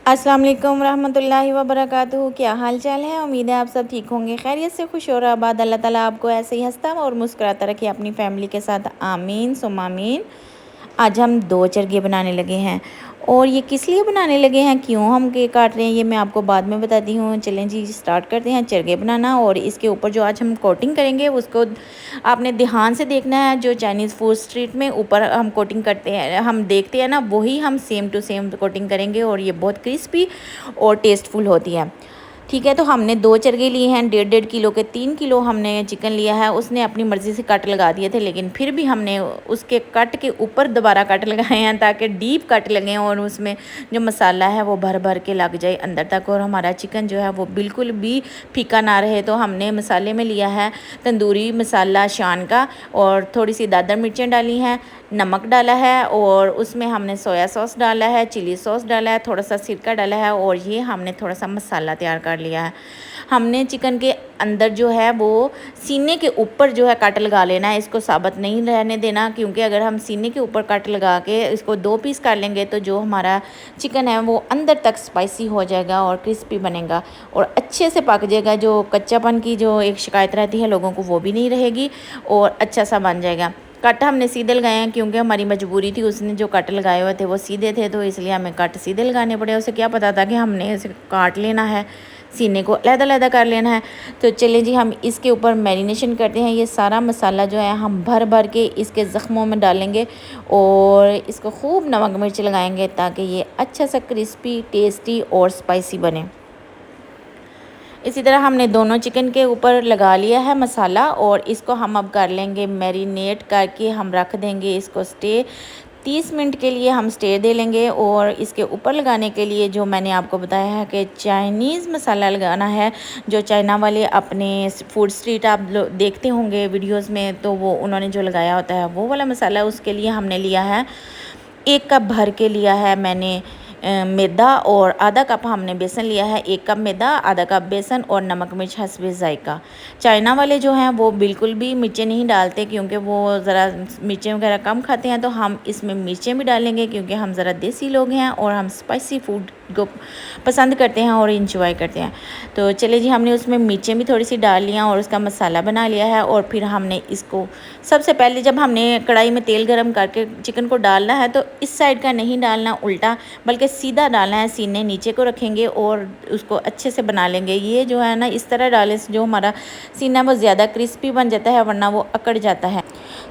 अस्सलाम वालेकुम रहमतुल्लाहि व बरकातुहू। क्या हाल चाल है? उम्मीद है आप सब ठीक होंगे, खैरियत से खुश और आबाद। अल्लाह ताला आपको ऐसे ही हंसता और मुस्कुराता रखे अपनी फैमिली के साथ, आमीन सुम आमीन। आज हम 2 चरगे बनाने लगे हैं। और ये किस लिए बनाने लगे हैं, क्यों हम केक काट रहे हैं, ये मैं आपको बाद में बताती हूँ। चलें जी, स्टार्ट करते हैं चरगे बनाना। और इसके ऊपर जो आज हम कोटिंग करेंगे उसको आपने ध्यान से देखना है। जो चाइनीज़ फूड स्ट्रीट में ऊपर हम कोटिंग करते हैं, हम देखते हैं ना, वही हम सेम टू सेम कोटिंग करेंगे। और ये बहुत क्रिस्पी और टेस्टफुल होती है। ठीक है, तो हमने 2 चरगे लिए हैं, 1.5 किलो के। 3 किलो हमने चिकन लिया है। उसने अपनी मर्ज़ी से कट लगा दिए थे, लेकिन फिर भी हमने उसके कट के ऊपर दोबारा कट लगाए हैं ताकि डीप कट लगें और उसमें जो मसाला है वो भर भर के लग जाए अंदर तक, और हमारा चिकन जो है वो बिल्कुल भी फीका ना रहे। तो हमने मसाले में लिया है तंदूरी मसाला शान का, और थोड़ी सी दादर मिर्चें डाली हैं, नमक डाला है, और उसमें हमने सोया सॉस डाला है, चिली सॉस डाला है, थोड़ा सा सिरका डाला है, और ये हमने थोड़ा सा मसाला तैयार कर लिया है। हमने चिकन के अंदर जो है वो सीने के ऊपर जो है कट लगा लेना है, इसको साबुत नहीं रहने देना, क्योंकि अगर हम सीने के ऊपर कट लगा के इसको 2 पीस कर लेंगे तो जो हमारा चिकन है वो अंदर तक स्पाइसी हो जाएगा और क्रिस्पी बनेगा और अच्छे से पक जाएगा। जो कच्चापन की जो एक शिकायत रहती है लोगों को, वो भी नहीं रहेगी और अच्छा सा बन जाएगा। कट हमने सीधे लगाए हैं क्योंकि हमारी मजबूरी थी, उसने जो कट लगाए हुए थे वो सीधे थे, तो इसलिए हमें कट सीधे लगाने पड़े। उसे क्या पता था कि हमने इसे काट लेना है, सीने को अलग-अलग कर लेना है। तो चलिए जी, हम इसके ऊपर मैरिनेशन करते हैं। ये सारा मसाला जो है हम भर भर के इसके ज़ख्मों में डालेंगे और इसको खूब नमक मिर्च लगाएंगे ताकि ये अच्छा सा क्रिस्पी, टेस्टी और स्पाइसी बने। इसी तरह हमने दोनों चिकन के ऊपर लगा लिया है मसाला, और इसको हम अब कर लेंगे मैरिनेट करके। हम रख देंगे इसको 30 मिनट के लिए हम स्टे दे लेंगे। और इसके ऊपर लगाने के लिए जो मैंने आपको बताया है कि चाइनीज़ मसाला लगाना है, जो चाइना वाले अपने फूड स्ट्रीट आप देखते होंगे वीडियोस में, तो वो उन्होंने जो लगाया होता है वो वाला मसाला। उसके लिए हमने लिया है 1 कप भर के लिया है मैंने मैदा, और आधा कप हमने बेसन लिया है। 1 कप मैदा, आधा कप बेसन, और नमक मिर्च हस्बे ज़ायका। चाइना वाले जो हैं वो बिल्कुल भी मिर्चें नहीं डालते, क्योंकि वो ज़रा मिर्चें वगैरह कम खाते हैं। तो हम इसमें मिर्चें भी डालेंगे क्योंकि हम ज़रा देसी लोग हैं और हम स्पाइसी फूड को पसंद करते हैं और इंजॉय करते हैं। तो चले जी, हमने उसमें मिर्चें भी थोड़ी सी डाल लिया और उसका मसाला बना लिया है। और फिर हमने इसको सबसे पहले जब हमने कढ़ाई में तेल गरम करके चिकन को डालना है तो इस साइड का नहीं डालना उल्टा, बल्कि सीधा डालना है। सीने नीचे को रखेंगे और उसको अच्छे से बना लेंगे। ये जो है ना, इस तरह डालने से जो हमारा सीना वो ज़्यादा क्रिस्पी बन जाता है, वरना वो अकड़ जाता है।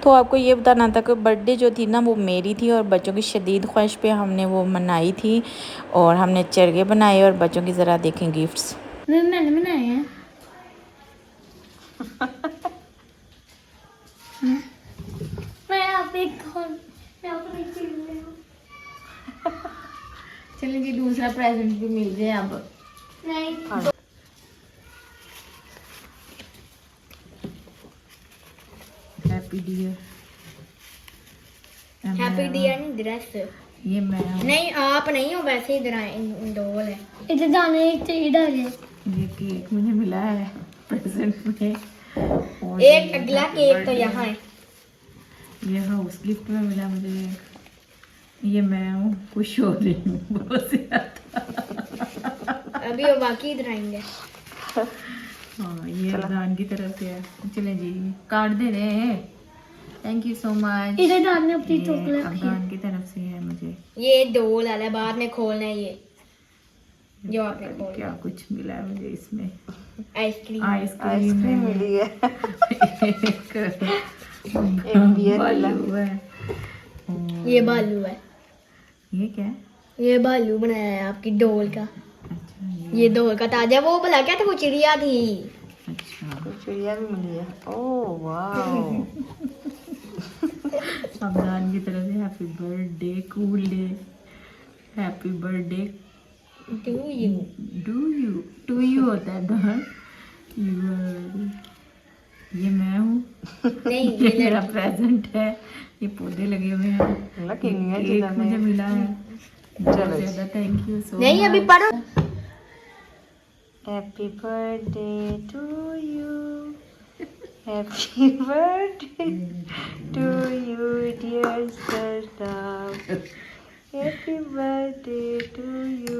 तो आपको ये बताना था कि बर्थडे जो थी ना वो मेरी थी, और बच्चों की शदीद ख्वाहिश पे हमने वो मनाई थी, और हमने चरगे बनाए और बच्चों की ज़रा देखें गिफ्ट्स मैंने बनाए हैं। मैं आप एक चलिए जी, दूसरा प्रेजेंट भी मिल जाए अब। नहीं, हैप्पी डियर, हैप्पी डियर नहीं ड्रेस। ये मैं नहीं, आप नहीं हो, वैसे ही डोल है। इधर जाने चाहिए डाले। ये केक मुझे मिला है प्रेजेंट में, और एक अगला केक तो यहाँ है। ये हाउस गिफ्ट में मिला मुझे। ये मैं हूँ, खुश हो रही हूँ बहुत ज़्यादा। अभी वो बाकी इधर आएंगे। हाँ, ये अफगान की तरफ से है। चलें जी, कार्ड दे रहे हैं। Thank you so much. इधर डालने अपनी चॉकलेट अफगान की तरफ से है मुझे। ये डोल है, बाद में खोलना है। ये जो आपने खोला क्या कुछ मिला है मुझे इसमें। आइसक्रीम मिली है। बालू है। ये बालू है। ये क्या है? ये बालू बनाया है आपकी डोल का। अच्छा, ये डोल का ताजा। वो भला क्या था, वो चिड़िया थी। अच्छा, तो चिड़िया भी मिली है। Oh wow. अफगान की तरफ से happy birthday, cool day, happy birthday to you होता है बहन। ये मैं हूँ। नहीं, ये मेरा प्रेजेंट है। ये पौधे लगे हुए हैं, केक मुझे मिला है। चलो ज़्यादा थैंक यू सो मच। नहीं, अभी पढ़ो। Happy birthday to you, happy birthday to you dear Sardar, happy birthday to you.